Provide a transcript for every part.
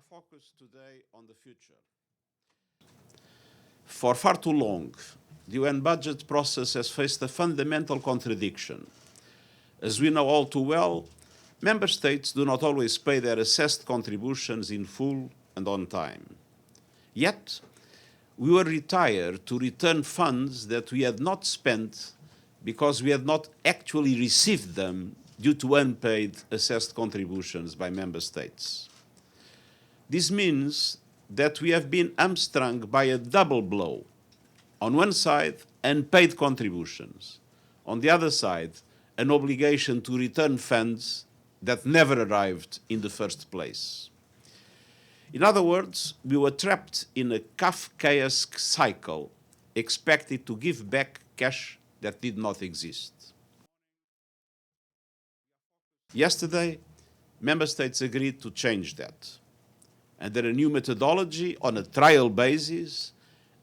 are focused today on the future. For far too long, the UN budget process has faced a fundamental contradiction. As we know all too well, member states do not always pay their assessed contributions in full and on time. Yet, we were required to return funds that we had not spent because we had not actually received them due to unpaid assessed contributions by member states. This means that we have been hamstrung by a double blow. On one side, unpaid contributions. On the other side, an obligation to return funds that never arrived in the first place. In other words, we were trapped in a Kafkaesque cycle, expected to give back cash that did not exist. Yesterday, member states agreed to change that. Under a new methodology, on a trial basis,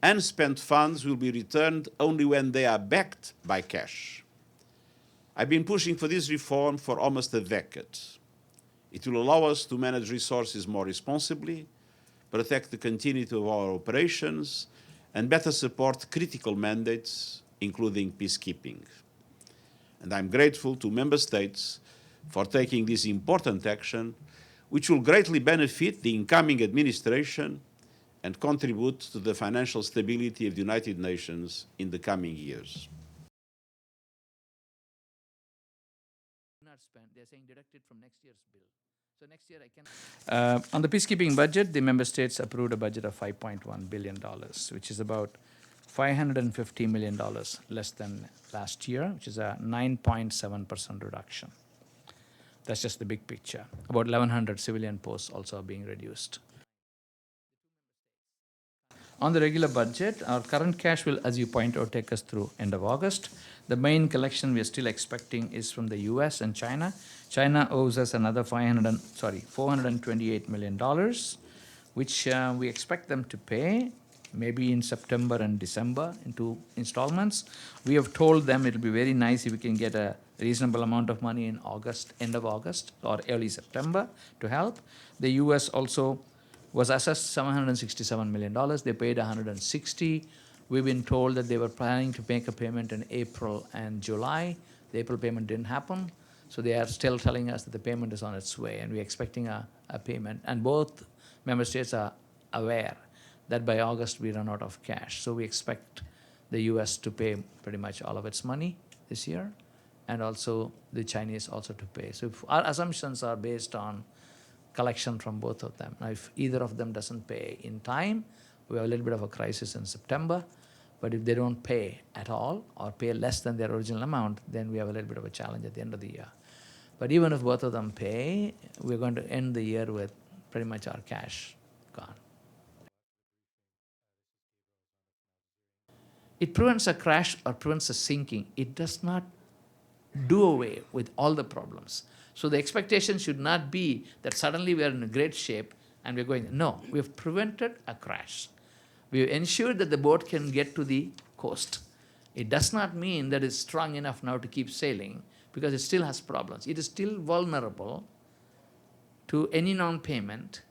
unspent funds will be returned only when they are backed by cash. I've been pushing for this reform for almost a decade. It will allow us to manage resources more responsibly, protect the continuity of our operations, and better support critical mandates, including peacekeeping. And I'm grateful to member states for taking this important action, which will greatly benefit the incoming administration and contribute to the financial stability of the United Nations in the coming years. Not spent. They're saying deducted from next year's bill. So next year I can... on the peacekeeping budget, the member states approved a budget of $5.1 billion, which is about $550 million less than last year, which is a 9.7% reduction. That's just the big picture. About 1,100 civilian posts also are being reduced. On the regular budget, our current cash will, as you point out, take us through end of August. The main collection we are still expecting is from the US and China. China owes us another $428 million, which we expect them to pay maybe in September and December in 2 installments. We have told them it will be very nice if we can get a reasonable amount of money in August, end of August or early September to help. The US also was assessed $767 million. They paid $160. We've been told that they were planning to make a payment in April and July. The April payment didn't happen. So they are still telling us that the payment is on its way and we're expecting a payment. And both member states are aware that by August we run out of cash. So we expect the US to pay pretty much all of its money this year and also the Chinese also to pay. So if our assumptions are based on collection from both of them. Now, if either of them doesn't pay in time, we have a little bit of a crisis in September. But if they don't pay at all or pay less than their original amount, then we have a little bit of a challenge at the end of the year. But even if both of them pay, we're going to end the year with pretty much our cash gone. It prevents a crash or prevents a sinking. It does not do away with all the problems. So the expectation should not be that suddenly we are in a great shape and we're going, no, we have prevented a crash. We have ensured that the boat can get to the coast. It does not mean that it's strong enough now to keep sailing because it still has problems. It is still vulnerable to any non-payment